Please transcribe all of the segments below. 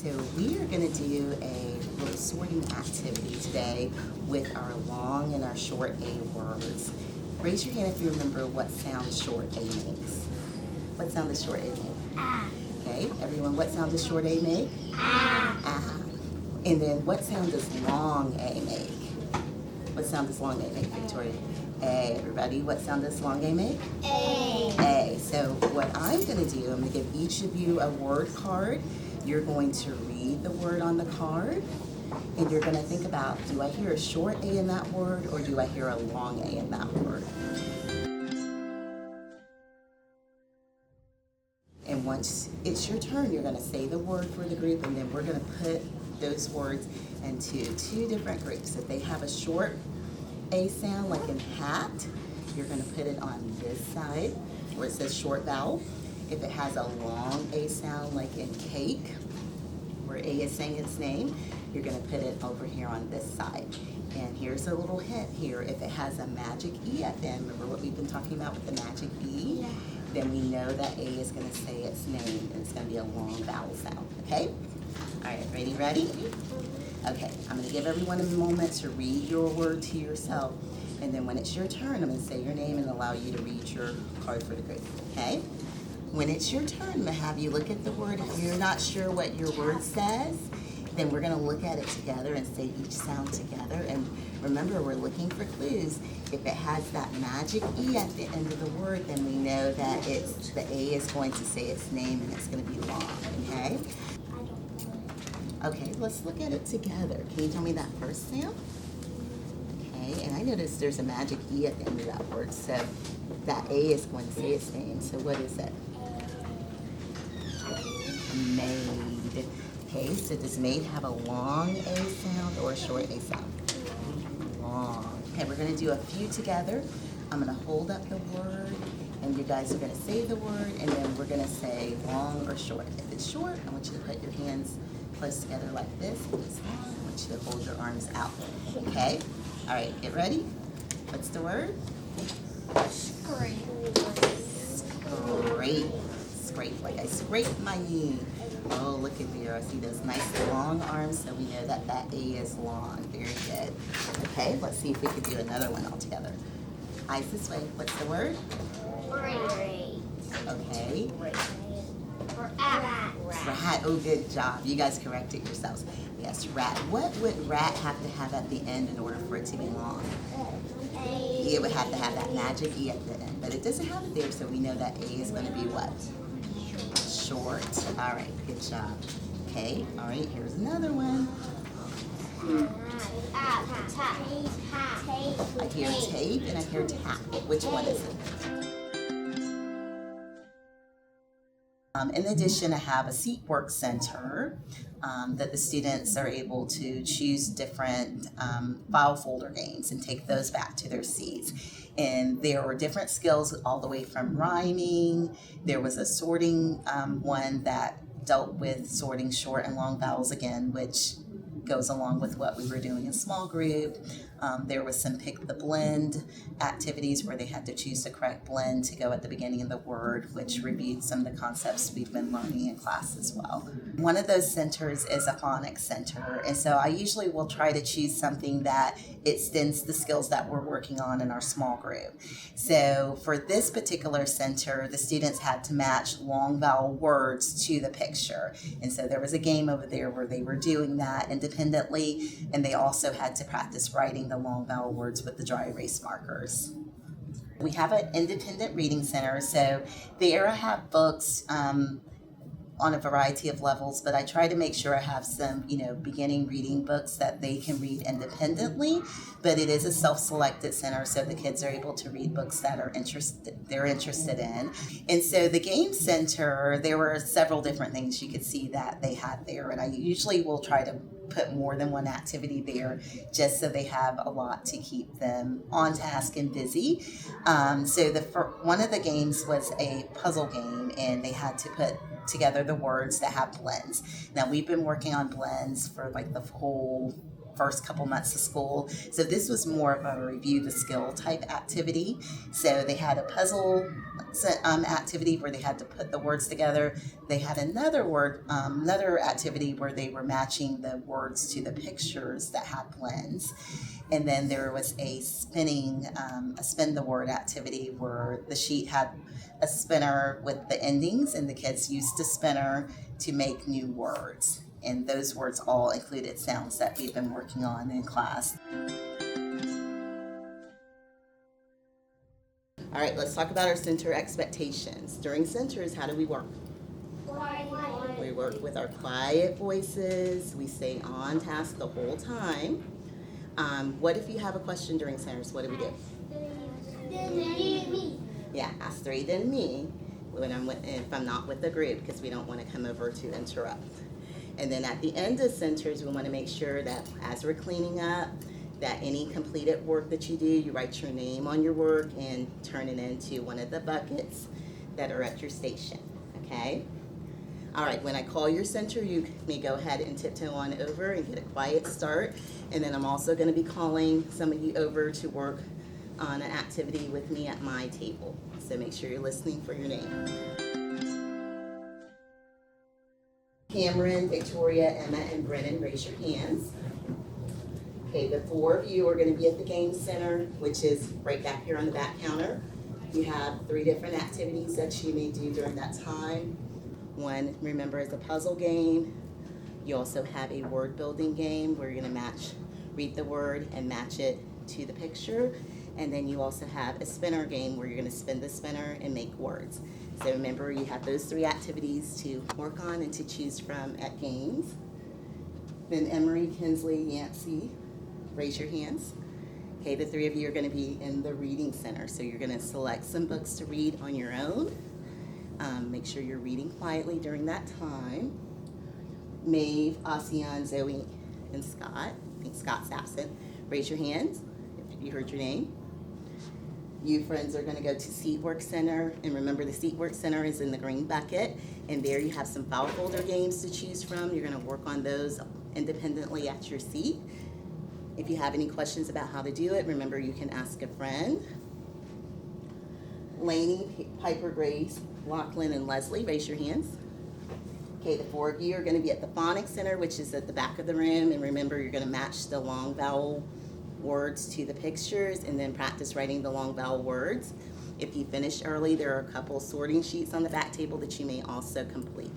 So we are going to do a little sorting activity today with our long and our short A words. Raise your hand if you remember what sound short A makes. What sound does short A make? Ah. Okay, everyone, what sound does short A make? Ah. Ah. And then what sound does long A make? What sound does long A make, Victoria? A. Everybody, what sound does long A make? A. A. So what I'm going to do, I'm going to give each of you a word card. You're going to read the word on the card, and you're going to think about, do I hear a short A in that word, or do I hear a long A in that word? And once it's your turn, you're going to say the word for the group, and then we're going to put those words into two different groups. If they have a short A sound, like in hat, you're going to put it on this side where it says short vowel. If it has a long A sound, like in cake, where A is saying its name, you're going to put it over here on this side. And here's a little hint here. If it has a magic E at the end, remember what we've been talking about with the magic E? Yeah. Then we know that A is going to say its name, and it's going to be a long vowel sound, okay? All right, ready? Okay, I'm going to give everyone a moment to read your word to yourself, and then when it's your turn, I'm going to say your name and allow you to read your card for the group, okay? When it's your turn, I'm going to have you look at the word. If you're not sure what your word says, then we're going to look at it together and say each sound together. And remember, we're looking for clues. If it has that magic E at the end of the word, then we know that it's the A is going to say its name and it's going to be long, okay? Okay, let's look at it together. Can you tell me that first sound? Okay, and I noticed there's a magic E at the end of that word, so that A is going to say its name. So what is it? Made. Okay, so does made have a long A sound or a short A sound? Long. Okay, we're going to do a few together. I'm going to hold up the word, and you guys are going to say the word, and then we're going to say long or short. If it's short, I want you to put your hands close together like this. If it's long, I want you to hold your arms out. Okay? All right, get ready. What's the word? Scrape. Scrape, like I scraped my knee. Oh, look at there. I see those nice long arms, so we know that that A is long. Very good. Okay, let's see if we can do another one all together. Eyes this way. What's the word? Rat. Okay. Rat. Rat. Oh, good job. You guys corrected yourselves. Yes, rat. What would rat have to have at the end in order for it to be long? It would have to have that magic E at the end, but it doesn't have it there, so we know that A is going to be what? Short. All right, good job. Okay, all right, here's another one. I hear tape and I hear tap. Which one is it? In addition, I have a seat work center that the students are able to choose different file folder games and take those back to their seats. And there were different skills all the way from rhyming. There was a sorting one that dealt with sorting short and long vowels again, which goes along with what we were doing in small group. There was some pick the blend activities where they had to choose the correct blend to go at the beginning of the word, which reviewed some of the concepts we've been learning in class as well. One of those centers is a phonics center, and so I usually will try to choose something that extends the skills that we're working on in our small group. So for this particular center, the students had to match long vowel words to the picture, and so there was a game over there where they were doing that independently, and they also had to practice writing the long vowel words with the dry erase markers. We have an independent reading center, so there I have books on a variety of levels, but I try to make sure I have some, beginning reading books that they can read independently, but it is a self-selected center, so the kids are able to read books that they're interested in. And so the game center, there were several different things you could see that they had there, and I usually will try to put more than one activity there just so they have a lot to keep them on task and busy. So one of the games was a puzzle game, and they had to put together the words that have blends. Now we've been working on blends for like the whole first couple months of school. So this was more of a review the skill type activity. So they had a puzzle activity where they had to put the words together. They had another activity where they were matching the words to the pictures that had blends. And then there was a spin the word activity where the sheet had a spinner with the endings, and the kids used a spinner to make new words. And those words all included sounds that we've been working on in class. All right, let's talk about our center expectations. During centers, how do we work? We work with our quiet voices. We stay on task the whole time. What if you have a question during centers? What do we do? Yeah, ask three, then me. If I'm not with the group, because we don't want to come over to interrupt. And then at the end of centers, we want to make sure that as we're cleaning up, that any completed work that you do, you write your name on your work and turn it into one of the buckets that are at your station, okay? All right, when I call your center, you may go ahead and tiptoe on over and get a quiet start. And then I'm also going to be calling some of you over to work on an activity with me at my table. So make sure you're listening for your name. Cameron, Victoria, Emma, and Brennan, raise your hands. Okay, the four of you are going to be at the game center, which is right back here on the back counter. You have 3 different activities that you may do during that time. One, remember, is a puzzle game. You also have a word building game where you're going to read the word and match it to the picture. And then you also have a spinner game where you're going to spin the spinner and make words. So remember, you have those 3 activities to work on and to choose from at games. Then Emery, Kinsley, Yancey, raise your hands. Okay, the 3 of you are going to be in the reading center. So you're going to select some books to read on your own. Make sure you're reading quietly during that time. Maeve, Ocean, Zoe, and Scott. I think Scott's absent. Raise your hands if you heard your name. You friends are going to go to Seat Work Center, and remember the Seat Work Center is in the green bucket, and there you have some file folder games to choose from. You're going to work on those independently at your seat. If you have any questions about how to do it, remember you can ask a friend. Lainey, Piper, Grace, Lachlan, and Leslie, raise your hands. Okay, the 4 of you are going to be at the Phonics Center, which is at the back of the room, and remember you're going to match the long vowel words to the pictures and then practice writing the long vowel words. If you finish early, there are a couple sorting sheets on the back table that you may also complete.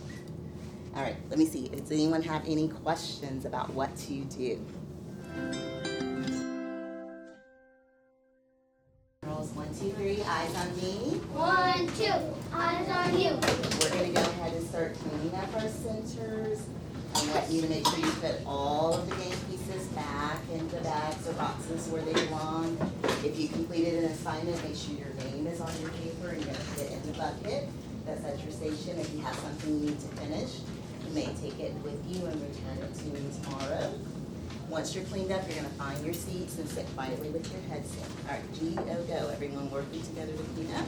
All right, let me see. Does anyone have any questions about what to do? Girls, 1, 2, 3, eyes on me. 1, 2, eyes on you. We're going to go ahead and start cleaning up our centers. I want you to make sure you put all of the game pieces back into bags or boxes where they belong. If you completed an assignment, make sure your name is on your paper and you're going to put it in the bucket that's at your station. If you have something you need to finish, you may take it with you and return it to me tomorrow. Once you're cleaned up, you're going to find your seats and sit quietly with your heads in. All right, G-O, go. Everyone working together to clean up.